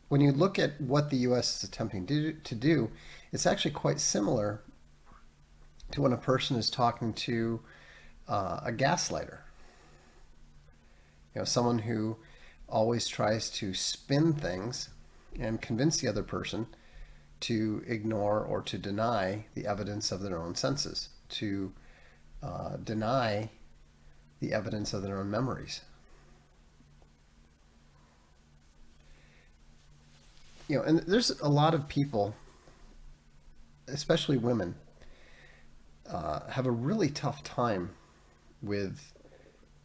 when you look at what the U.S. is attempting to do, it's actually quite similar to when a person is talking to a gaslighter. Someone who always tries to spin things and convince the other person to ignore or to deny the evidence of their own senses, to deny the evidence of their own memories. And there's a lot of people, especially women, have a really tough time with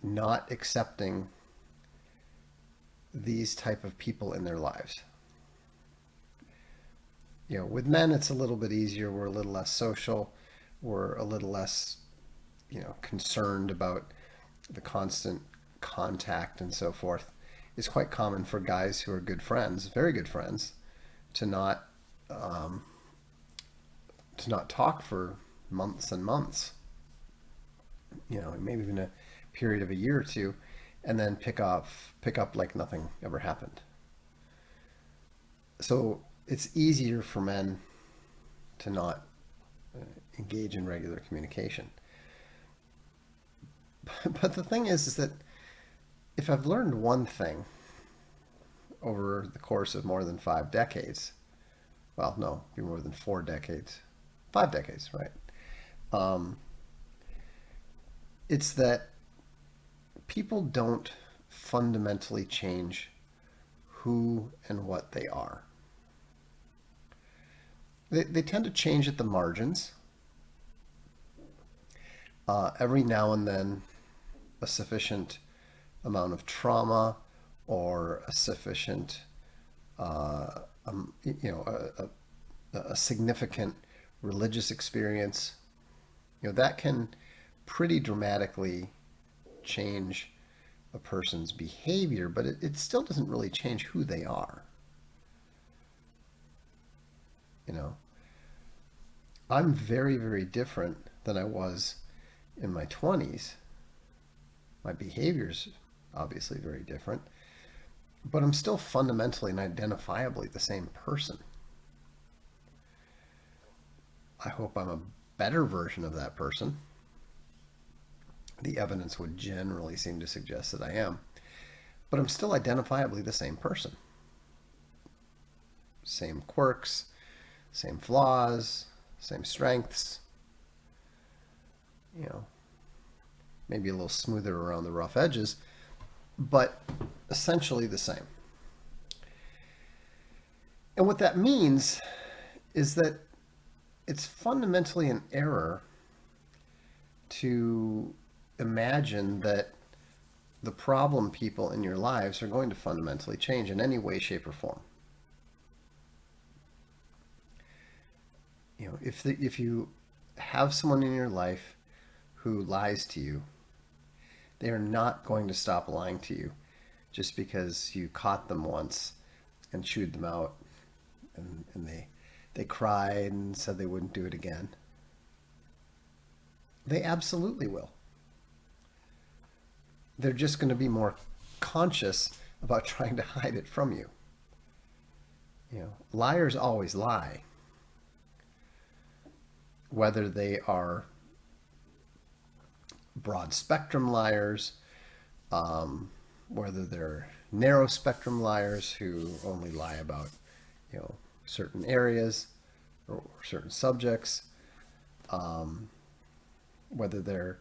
not accepting these type of people in their lives. With men, it's a little bit easier. We're a little less social. We're a little less, concerned about the constant contact and so forth. It's quite common for guys who are good friends, very good friends, to not um, to not talk for months and months. Maybe even a period of a year or two, and then pick up like nothing ever happened. So it's easier for men to not engage in regular communication. But the thing is that if I've learned one thing over the course of more than 5 decades, well, no, be more than 4 decades, 5 decades, right? Um, it's that people don't fundamentally change who and what they are. They tend to change at the margins. Every now and then, a sufficient amount of trauma or a sufficient, a significant religious experience, that can pretty dramatically change a person's behavior, but it still doesn't really change who they are. You know, I'm very, very different than I was in my 20s. My behavior's obviously very different, but I'm still fundamentally and identifiably the same person. I hope I'm a better version of that person. The evidence would generally seem to suggest that I am, but I'm still identifiably the same person. Same quirks, same flaws, same strengths, you know, maybe a little smoother around the rough edges, but essentially the same. And what that means is that it's fundamentally an error to imagine that the problem people in your lives are going to fundamentally change in any way, shape, or form. If you have someone in your life who lies to you, they are not going to stop lying to you just because you caught them once and chewed them out, and they cried and said they wouldn't do it again. They absolutely will. They're just going to be more conscious about trying to hide it from you. Liars always lie, whether they are broad spectrum liars, whether they're narrow spectrum liars who only lie about certain areas or certain subjects, whether they're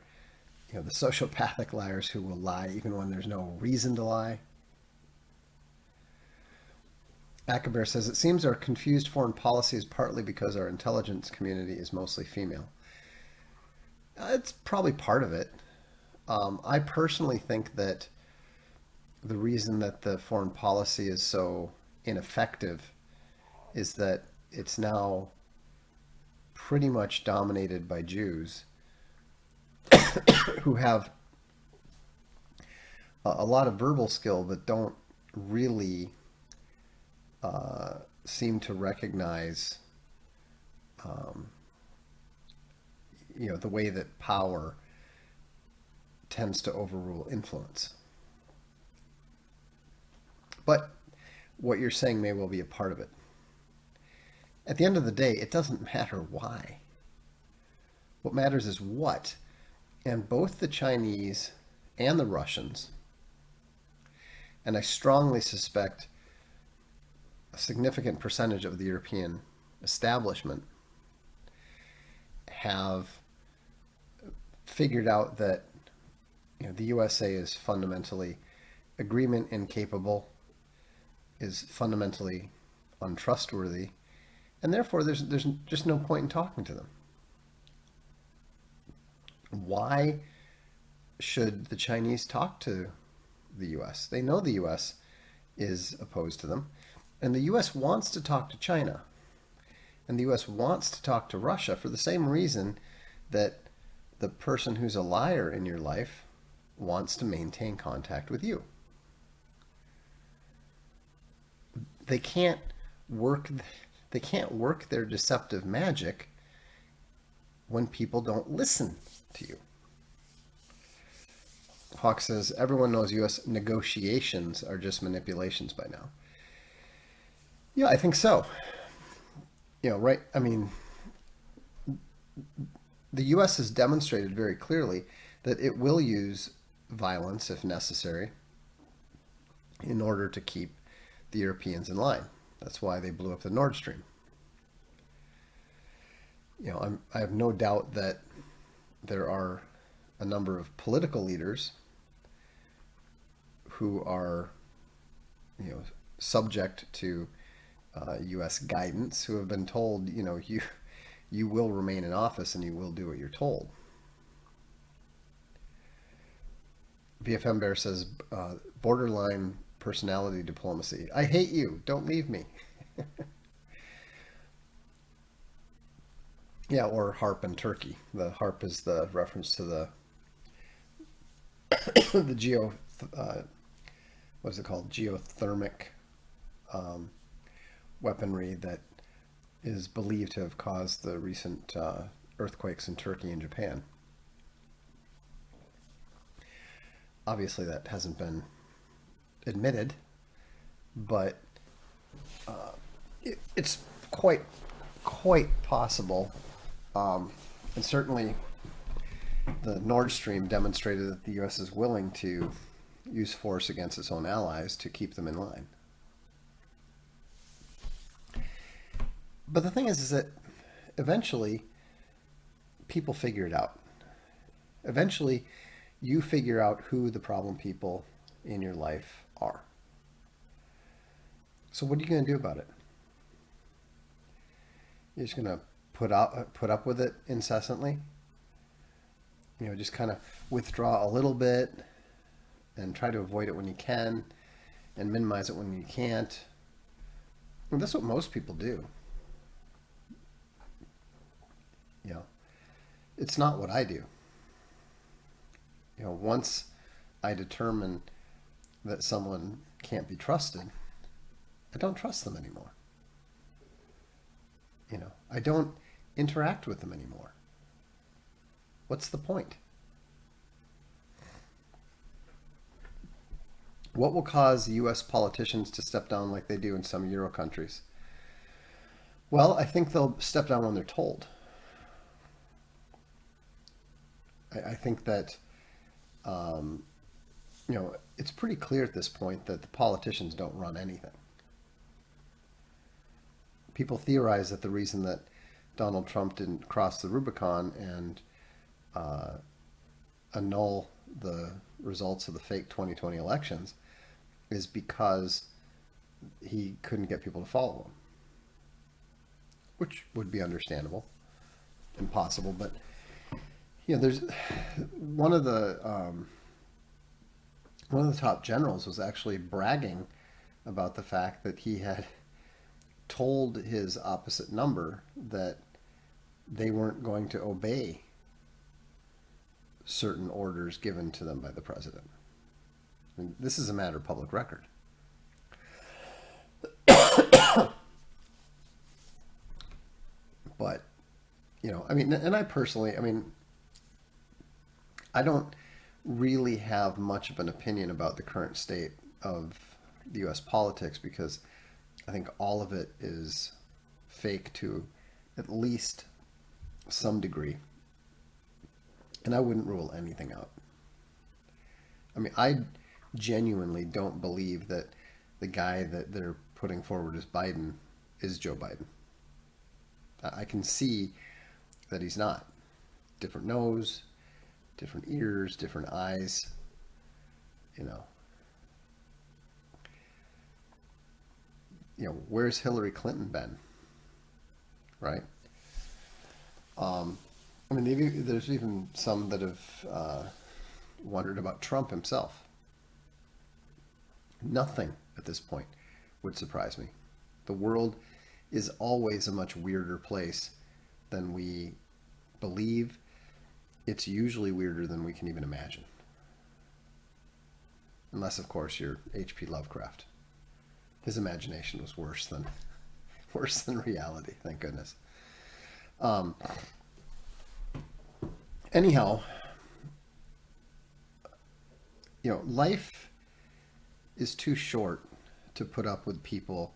the sociopathic liars who will lie even when there's no reason to lie. Akabir says, it seems our confused foreign policy is partly because our intelligence community is mostly female. It's probably part of it. I personally think that the reason that the foreign policy is so ineffective is that it's now pretty much dominated by Jews who have a lot of verbal skill but don't really seem to recognize the way that power tends to overrule influence. But what you're saying may well be a part of it. At the end of the day, it doesn't matter why. What matters is what. And both the Chinese and the Russians, and I strongly suspect a significant percentage of the European establishment, have figured out that the USA is fundamentally agreement incapable, is fundamentally untrustworthy, and therefore there's just no point in talking to them. Why should the Chinese talk to the US? They know the US is opposed to them, and the US wants to talk to China, and the US wants to talk to Russia for the same reason that the person who's a liar in your life wants to maintain contact with you. They can't work they can't work their deceptive magic when people don't listen to you. Hawk says everyone knows US negotiations are just manipulations by now. Yeah, I think so. Right? I mean, the US has demonstrated very clearly that it will use violence if necessary in order to keep the Europeans in line. That's why they blew up the Nord Stream. I have no doubt that there are a number of political leaders who are, subject to U.S. guidance, who have been told, you will remain in office and you will do what you're told. VFM Bear says, borderline personality diplomacy. I hate you. Don't leave me. Yeah, or harp and turkey. The harp is the reference to the the what is it called? Geothermic weaponry that is believed to have caused the recent earthquakes in Turkey and Japan. Obviously, that hasn't been admitted, but it's quite possible, and certainly the Nord Stream demonstrated that the U.S. is willing to use force against its own allies to keep them in line. But the thing is that eventually people figure it out. Eventually you figure out who the problem people in your life are. So what are you going to do about it? You're just going to put up with it incessantly? Just kind of withdraw a little bit and try to avoid it when you can and minimize it when you can't. And that's what most people do. It's not what I do. Once I determine that someone can't be trusted, I don't trust them anymore. I don't interact with them anymore. What's the point? What will cause U.S. politicians to step down like they do in some Euro countries? Well, I think they'll step down when they're told. I think that, it's pretty clear at this point that the politicians don't run anything. People theorize that the reason that Donald Trump didn't cross the Rubicon and annul the results of the fake 2020 elections is because he couldn't get people to follow him, which would be understandable and possible. But there's one of the top generals was actually bragging about the fact that he had told his opposite number that they weren't going to obey certain orders given to them by the president. I mean, this is a matter of public record. But, and I personally, I don't really have much of an opinion about the current state of the U.S. politics because I think all of it is fake to at least some degree. And I wouldn't rule anything out. I mean, I genuinely don't believe that the guy that they're putting forward as Biden is Joe Biden. I can see that he's not. Different nose, different ears, different eyes, you know. Where's Hillary Clinton been, right? I mean, there's even some that have wondered about Trump himself. Nothing at this point would surprise me. The world is always a much weirder place than we believe. It's usually weirder than we can even imagine. Unless, of course, you're H.P. Lovecraft. His imagination was worse than reality. Thank goodness. Um, Anyhow, life is too short to put up with people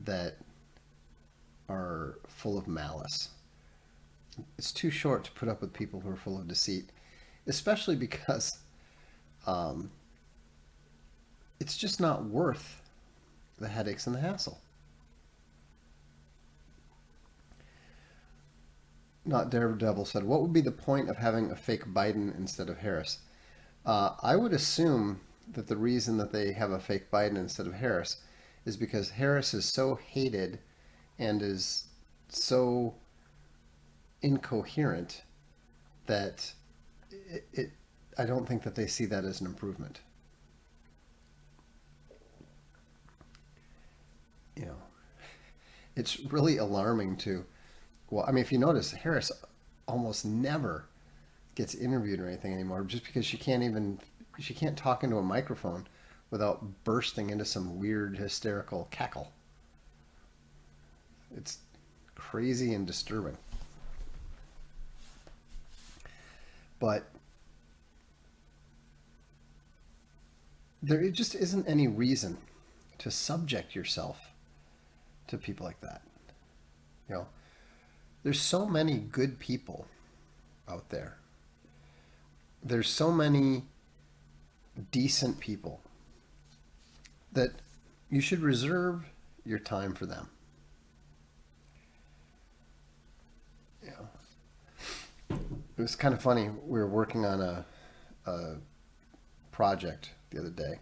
that are full of malice. It's too short to put up with people who are full of deceit, especially because um, it's just not worth the headaches and the hassle. Not Daredevil said, what would be the point of having a fake Biden instead of Harris? I would assume that the reason that they have a fake Biden instead of Harris is because Harris is so hated and is so incoherent that I don't think that they see that as an improvement. You know, it's really alarming to, well, I mean, if you notice, Harris almost never gets interviewed or anything anymore just because she can't talk into a microphone without bursting into some weird hysterical cackle. It's crazy and disturbing. But there just isn't any reason to subject yourself to people like that. You know, there's so many good people out there. There's so many decent people that you should reserve your time for them. You know, it was kind of funny. We were working on a project the other day,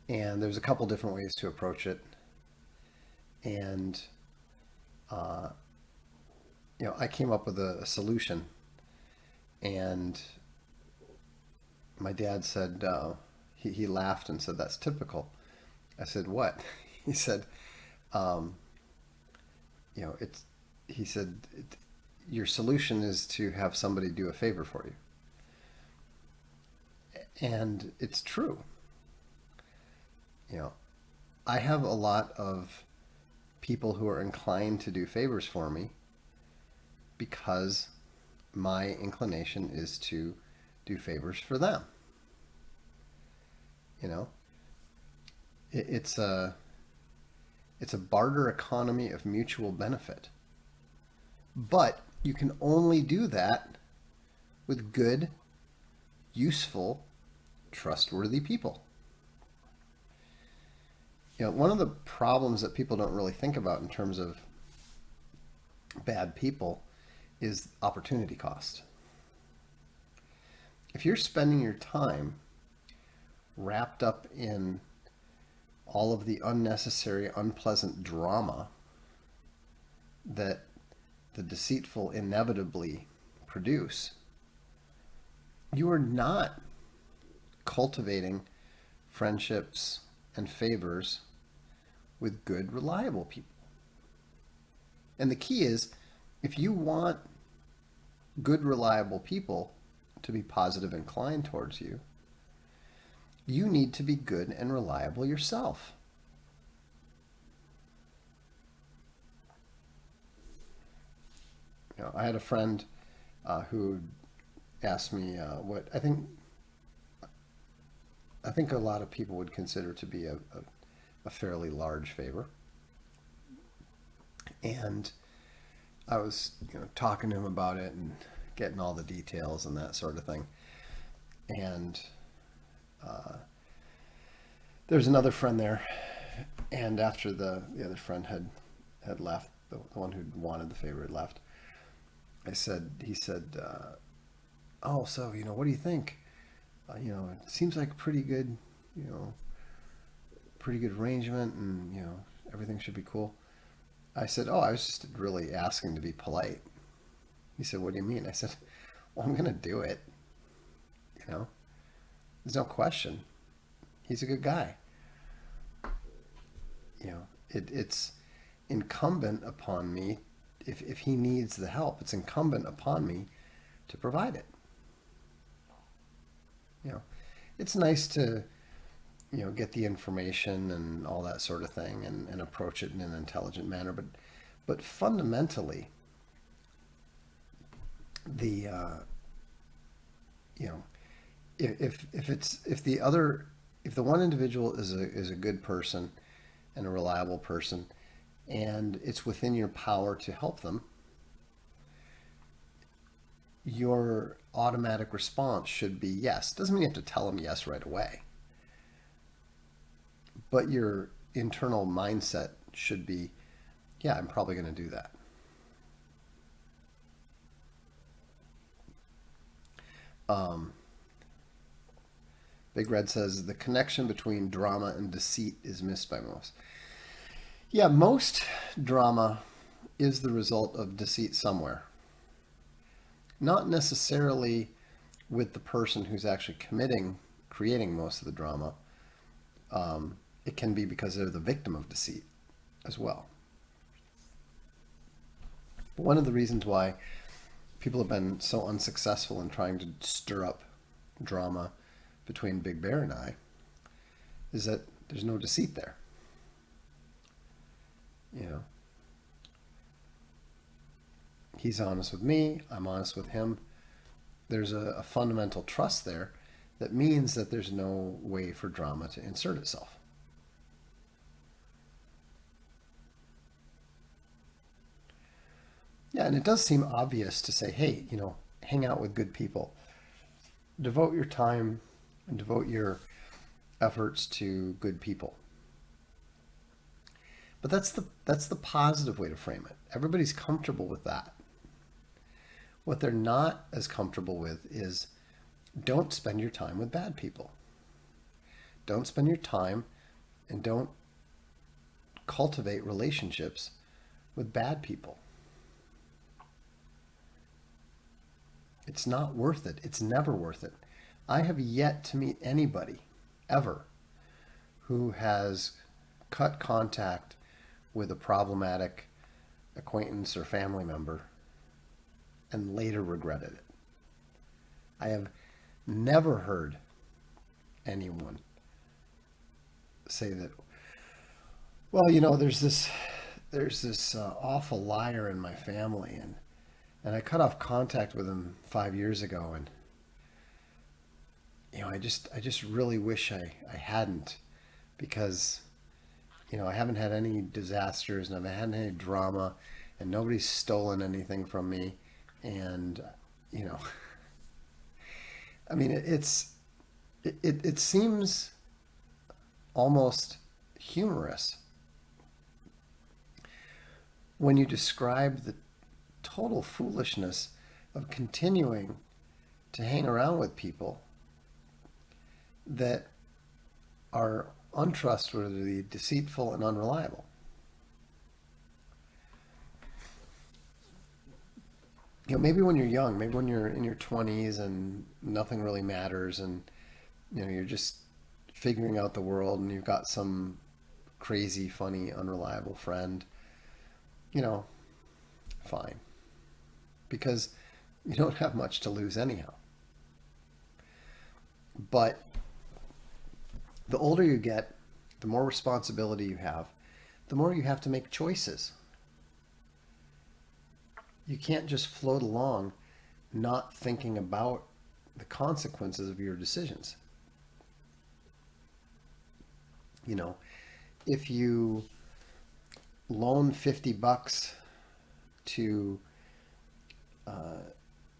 and there's a couple different ways to approach it. And uh, I came up with a solution, and my dad said he laughed and said, "That's typical." I said, "What?" He said, um, it's. He said, "Your solution is to have somebody do a favor for you," and it's true. You know, I have a lot of people who are inclined to do favors for me because my inclination is to do favors for them. You know, it's a barter economy of mutual benefit. But you can only do that with good, useful, trustworthy people. One of the problems that people don't really think about in terms of bad people is opportunity cost. If you're spending your time wrapped up in all of the unnecessary, unpleasant drama that the deceitful inevitably produce, you are not cultivating friendships and favors with good, reliable people. And the key is, if you want good, reliable people to be positive inclined towards you, you need to be good and reliable yourself. I had a friend who asked me what I think a lot of people would consider to be a a fairly large favor. And I was, talking to him about it and getting all the details and that sort of thing. And uh, there's another friend there, and after the other friend had left, the one who wanted the favor had left. He said, "Oh, so what do you think? It seems like you know, pretty good arrangement, and everything should be cool." I said, "Oh, I was just really asking to be polite." He said, "What do you mean?" I said, "Well, I'm gonna do it. You know, there's no question. He's a good guy. It's incumbent upon me. If he needs the help, it's incumbent upon me to provide it. You know, it's nice to get the information and all that sort of thing, and approach it in an intelligent manner, but fundamentally, the you know if the one individual is a good person and a reliable person, and it's within your power to help them, your automatic response should be yes. Doesn't mean you have to tell them yes right away, but your internal mindset should be, yeah, I'm probably going to do that. Um, Big Red says the connection between drama and deceit is missed by most. Yeah, most drama is the result of deceit somewhere. Not necessarily with the person who's actually creating most of the drama. It can be because they're the victim of deceit as well. But one of the reasons why people have been so unsuccessful in trying to stir up drama between Big Bear and I is that there's no deceit there. You know, he's honest with me, I'm honest with him. There's a fundamental trust there that means that there's no way for drama to insert itself. Yeah, and it does seem obvious to say, hey, hang out with good people. Devote your time and devote your efforts to good people. But that's the positive way to frame it. Everybody's comfortable with that. What they're not as comfortable with is don't spend your time with bad people. Don't spend your time and don't cultivate relationships with bad people. It's not worth it. It's never worth it. I have yet to meet anybody ever who has cut contact with a problematic acquaintance or family member and later regretted it. I have never heard anyone say that, well, there's this awful liar in my family, and I cut off contact with him 5 years ago, and I just really wish I hadn't, because I haven't had any disasters and I haven't had any drama, and nobody's stolen anything from me, and you know I mean it seems almost humorous when you describe the total foolishness of continuing to hang around with people that are untrustworthy, deceitful, and unreliable. Maybe when you're young, maybe when you're in your 20s and nothing really matters, and you're just figuring out the world, and you've got some crazy, funny, unreliable friend, you know, fine. Because you don't have much to lose anyhow. But the older you get, the more responsibility you have, the more you have to make choices. You can't just float along not thinking about the consequences of your decisions. You know, if you loan $50 to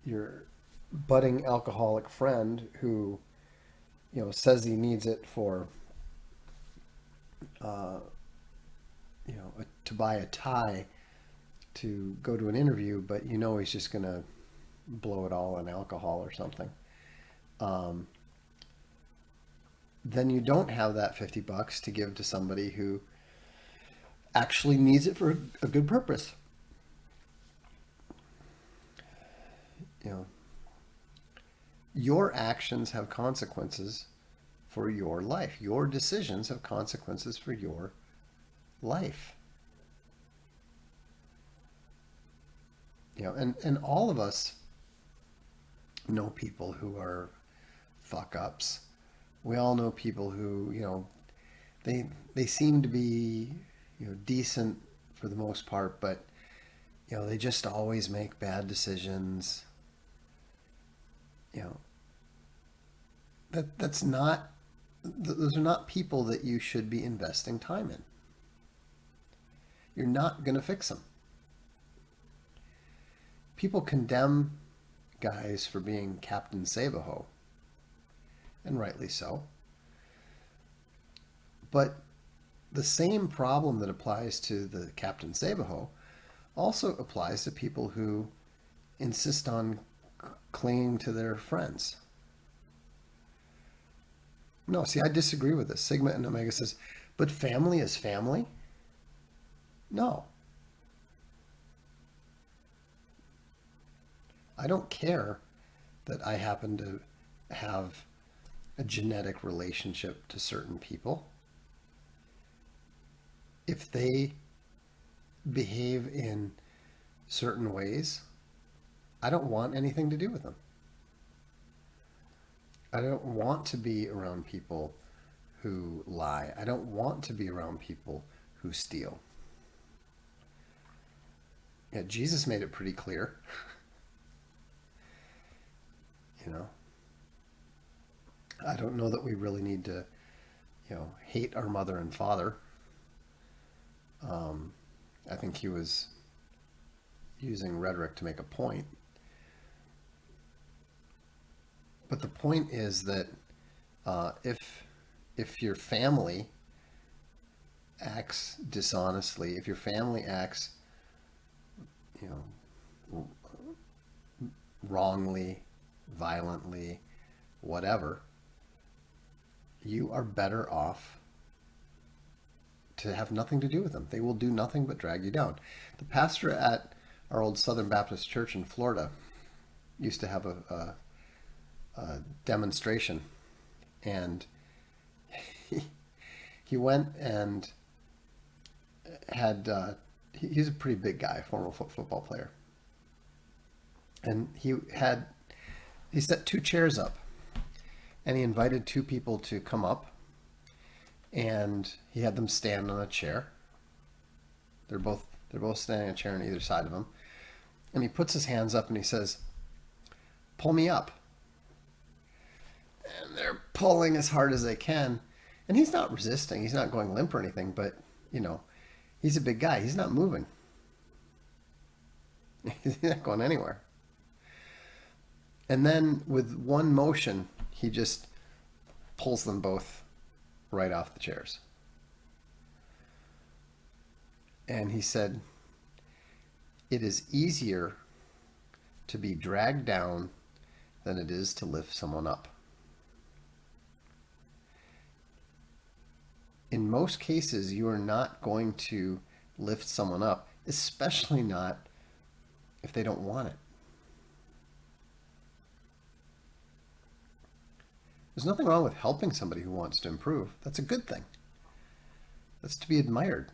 your budding alcoholic friend who, says he needs it for, to buy a tie to go to an interview, but he's just going to blow it all on alcohol or something. Um, then you don't have that $50 to give to somebody who actually needs it for a good purpose. You know, your actions have consequences for your life. Your decisions have consequences for your life. And all of us know people who are fuck ups. We all know people who, they seem to be, decent for the most part, but they just always make bad decisions. You know, that's not those are not people that you should be investing time in. You're not going to fix them. People condemn guys for being Captain Save-A-Ho, and rightly so. But the same problem that applies to the Captain Save-A-Ho also applies to people who insist on clinging to their friends. No, see, I disagree with this. Sigma and Omega says, but family is family? No. I don't care that I happen to have a genetic relationship to certain people. If they behave in certain ways, I don't want anything to do with them. I don't want to be around people who lie. I don't want to be around people who steal. Yeah, Jesus made it pretty clear. I don't know that we really need to, hate our mother and father. I think he was using rhetoric to make a point. But the point is that if your family acts dishonestly, if your family acts, you know, wrongly, violently, whatever, you are better off to have nothing to do with them. They will do nothing but drag you down. The pastor at our old Southern Baptist church in Florida used to have a demonstration, and he went and had he's a pretty big guy, former football player, and he set two chairs up, and he invited two people to come up, and he had them stand on a chair. They're both standing on a chair on either side of him, and he puts his hands up and he says, "Pull me up." And they're pulling as hard as they can, and he's not resisting. He's not going limp or anything, but he's a big guy. He's not moving. He's not going anywhere. And then with one motion, he just pulls them both right off the chairs. And he said, "It is easier to be dragged down than it is to lift someone up." In most cases, you are not going to lift someone up, especially not if they don't want it. There's nothing wrong with helping somebody who wants to improve. That's a good thing. That's to be admired.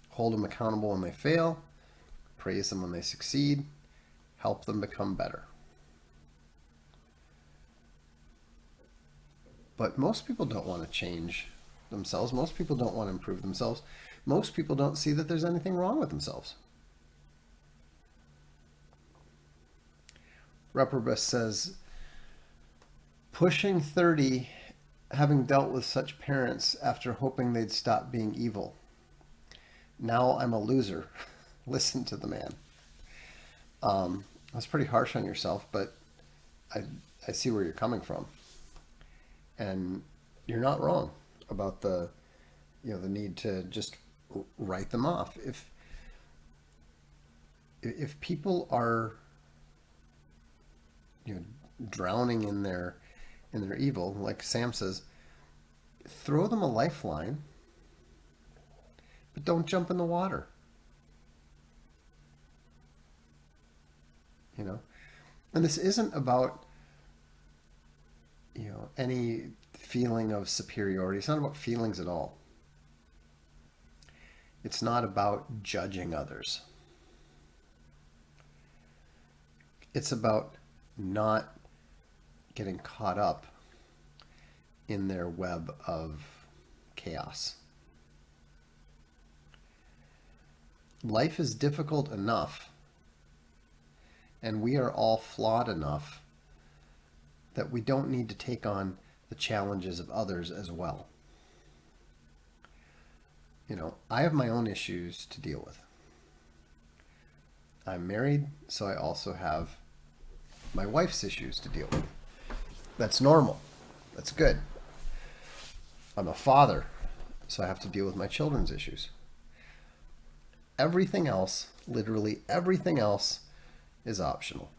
Hold them accountable when they fail, praise them when they succeed, help them become better. But most people don't want to change themselves. Most people don't want to improve themselves. Most people don't see that there's anything wrong with themselves. Reprobus says, pushing 30 having dealt with such parents after hoping they'd stop being evil. Now I'm a loser. Listen to the man. That's pretty harsh on yourself, but I, I see where you're coming from. And you're not wrong about the need to just write them off. If people are, you know, drowning in their evil, like Sam says, throw them a lifeline, but don't jump in the water. You know, and this isn't about, any feeling of superiority. It's not about feelings at all. It's not about judging others. It's about not getting caught up in their web of chaos. Life is difficult enough, and we are all flawed enough that we don't need to take on the challenges of others as well. I have my own issues to deal with. I'm married, so I also have my wife's issues to deal with. That's normal. That's good. I'm a father, so I have to deal with my children's issues. Everything else, literally everything else, is optional.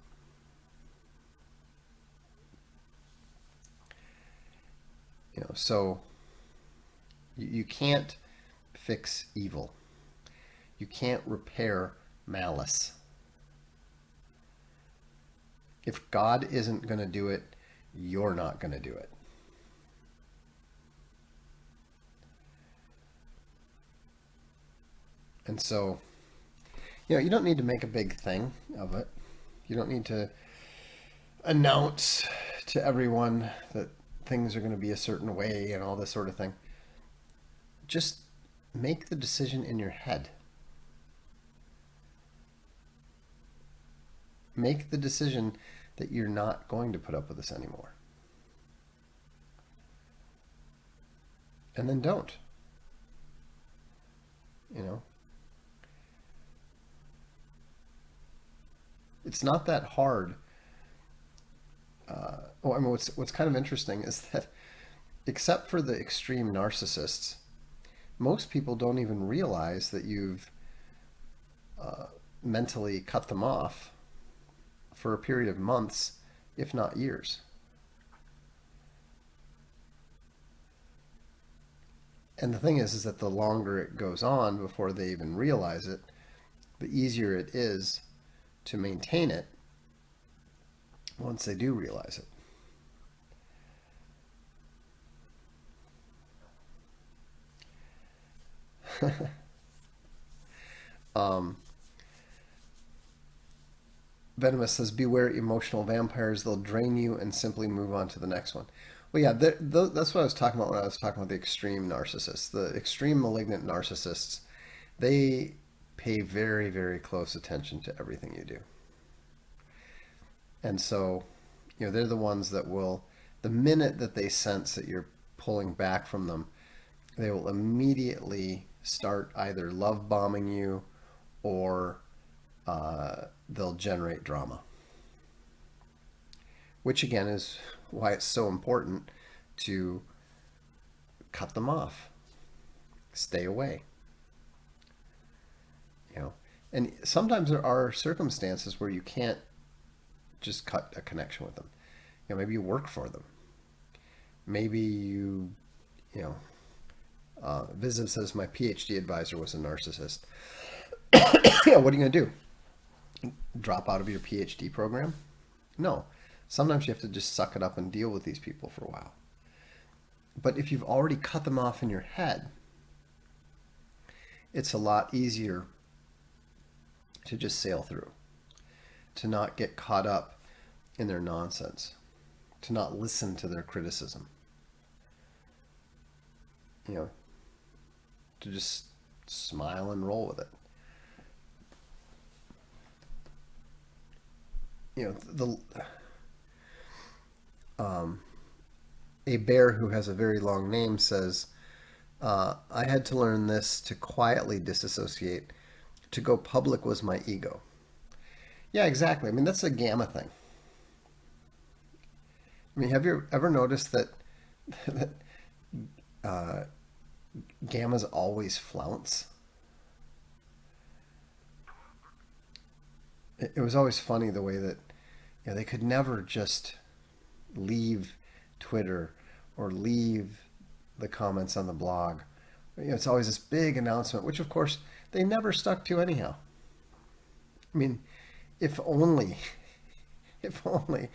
So you can't fix evil. You can't repair malice. If God isn't going to do it, you're not going to do it. And so, you don't need to make a big thing of it. You don't need to announce to everyone that things are going to be a certain way and all this sort of thing. Just make the decision in your head. Make the decision that you're not going to put up with this anymore. And then don't. It's not that hard. What's kind of interesting is that, except for the extreme narcissists, most people don't even realize that you've mentally cut them off for a period of months, if not years. And the thing is that the longer it goes on before they even realize it, the easier it is to maintain it once they do realize it. Venomous says, beware emotional vampires. They'll drain you and simply move on to the next one. Well, yeah, that's what I was talking about when I was talking about the extreme narcissists. The extreme malignant narcissists, they pay very, very close attention to everything you do. And so, they're the ones that will, the minute that they sense that you're pulling back from them, they will immediately start either love bombing you or they'll generate drama. Which again is why it's so important to cut them off. Stay away. And sometimes there are circumstances where you can't just cut a connection with them. Maybe you work for them. Maybe Viziv says my PhD advisor was a narcissist. What are you going to do? Drop out of your PhD program? No. Sometimes you have to just suck it up and deal with these people for a while. But if you've already cut them off in your head, it's a lot easier to just sail through, to not get caught up in their nonsense, to not listen to their criticism, to just smile and roll with it. A bear who has a very long name says, I had to learn this to quietly disassociate. To go public was my ego. Yeah, exactly. I mean, that's a gamma thing. I mean, have you ever noticed that, that uh, gammas always flounce? It was always funny the way that they could never just leave Twitter or leave the comments on the blog. It's always this big announcement, which of course they never stuck to anyhow. I mean, if only, if only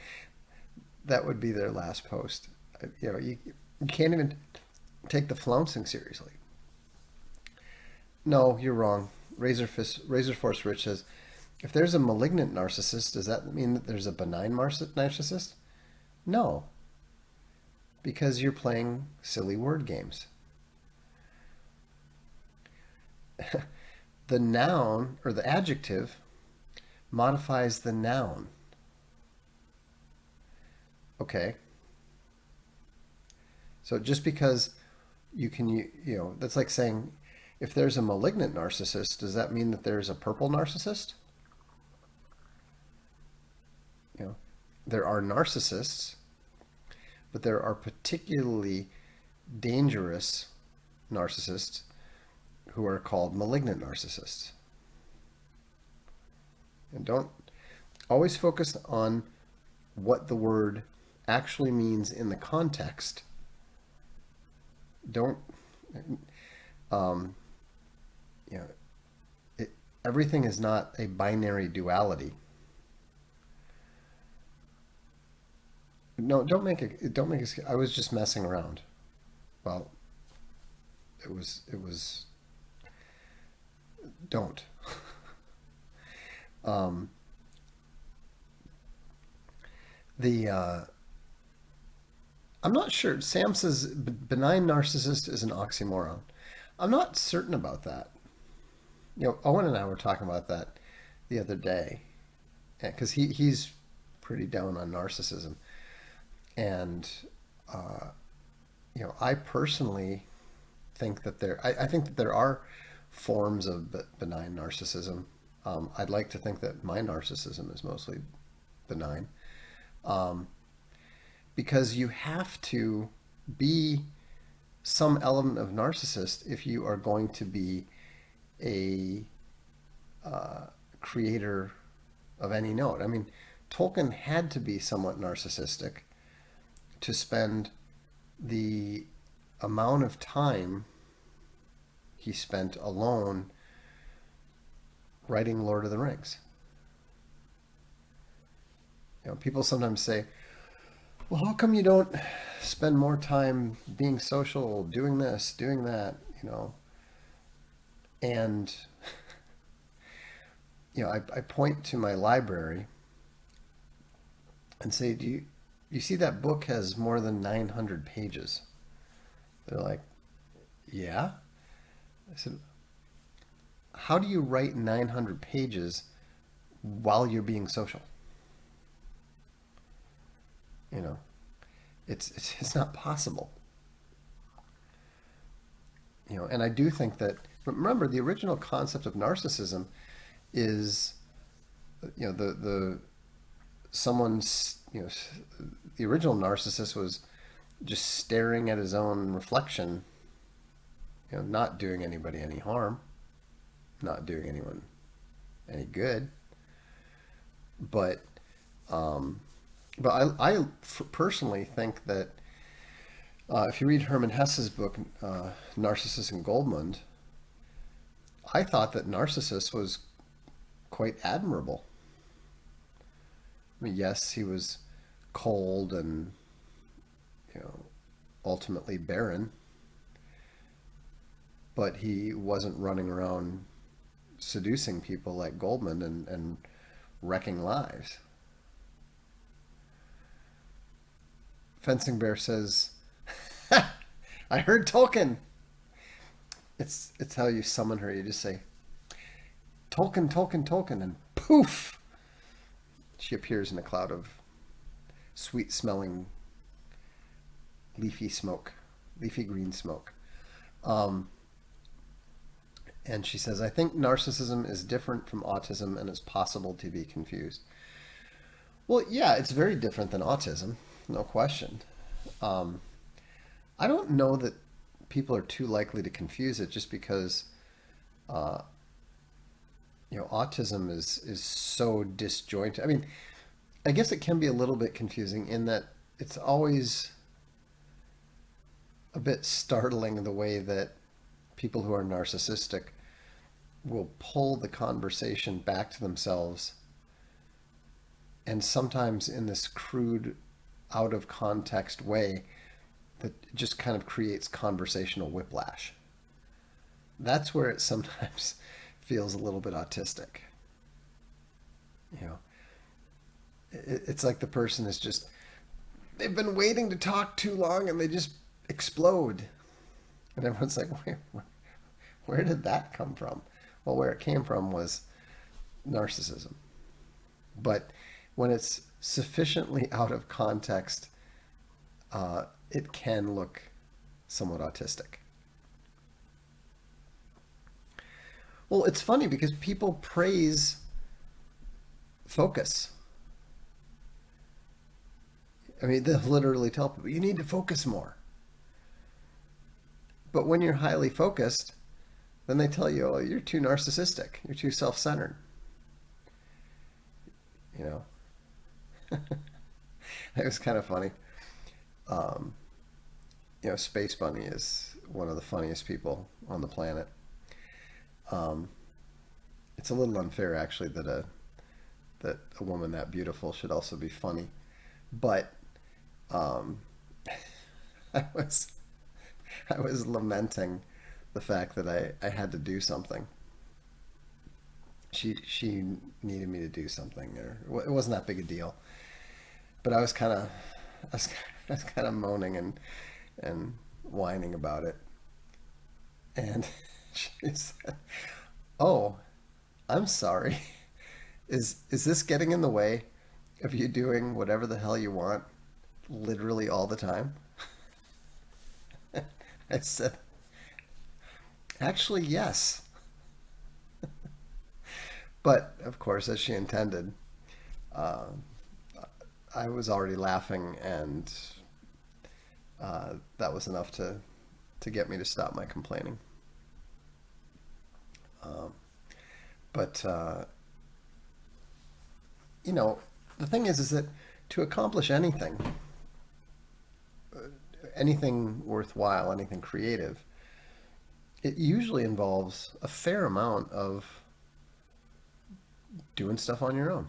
that would be their last post. You can't even take the flouncing seriously. No, you're wrong. Razor Force Rich says, if there's a malignant narcissist, does that mean that there's a benign narcissist? No, because you're playing silly word games. The noun or the adjective modifies the noun. Okay. So just because that's like saying if there's a malignant narcissist, does that mean that there's a purple narcissist? You know, there are narcissists, but there are particularly dangerous narcissists who are called malignant narcissists. And don't always focus on what the word actually means in the context. Don't, um, you know, everything is not a binary duality. No, don't make it. I was just messing around. Well, it was, don't. Um, the, I'm not sure. Sam says benign narcissist is an oxymoron. I'm not certain about that. Owen and I were talking about that the other day, because he's pretty down on narcissism, and uh, I personally think that I think that there are forms of benign narcissism. I'd like to think that my narcissism is mostly benign, um, because you have to be some element of narcissist if you are going to be a creator of any note. I mean, Tolkien had to be somewhat narcissistic to spend the amount of time he spent alone writing Lord of the Rings. People sometimes say, well, how come you don't spend more time being social, doing this, doing that, And, I point to my library and say, do you see that book has more than 900 pages? They're like, yeah. I said, how do you write 900 pages while you're being social? It's not possible. And I do think that, remember, the original concept of narcissism is, the someone's, the original narcissist was just staring at his own reflection, not doing anybody any harm, not doing anyone any good. But, I personally think that if you read Hermann Hesse's book, Narcissus and Goldmund, I thought that Narcissus was quite admirable. I mean, yes, he was cold and, ultimately barren, but he wasn't running around seducing people like Goldmund and wrecking lives. Fencing Bear says, I heard Tolkien. It's how you summon her. You just say, Tolkien, Tolkien, Tolkien, and poof! She appears in a cloud of sweet-smelling leafy smoke, leafy green smoke. Um, and she says, I think narcissism is different from autism and is possible to be confused. Well, yeah, it's very different than autism, no question. Um, I don't know that people are too likely to confuse it just because uh, autism is so disjointed. I mean, I guess it can be a little bit confusing in that it's always a bit startling the way that people who are narcissistic will pull the conversation back to themselves, and sometimes in this crude, out of context way that just kind of creates conversational whiplash. That's where it sometimes feels a little bit autistic. You know, it's like the person is just, they've been waiting to talk too long and they just explode. And everyone's like, where did that come from? Well, where it came from was narcissism. But when it's sufficiently out of context, it can look somewhat autistic. Well, it's funny because people praise focus. I mean, they'll literally tell people, you need to focus more. But when you're highly focused, then they tell you, oh, you're too narcissistic. You're too self-centered. You know, it was kind of funny. Um, Space Bunny is one of the funniest people on the planet. Um, it's a little unfair, actually, that a woman that beautiful should also be funny. But um, I was I was lamenting the fact that I had to do something. She needed me to do something, or it wasn't that big a deal. But I was, I was kind of moaning and whining about it, and she said, "Oh, I'm sorry. Is this getting in the way of you doing whatever the hell you want, literally all the time?" I said, "Actually, yes." But of course, as she intended, uh, I was already laughing, and that was enough to get me to stop my complaining. Um, but you know, the thing is that to accomplish anything, anything worthwhile, anything creative, it usually involves a fair amount of doing stuff on your own.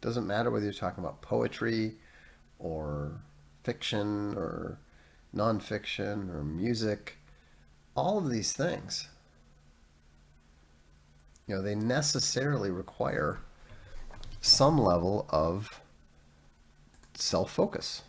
Doesn't matter whether you're talking about poetry or fiction or nonfiction or music, all of these things, they necessarily require some level of self focus.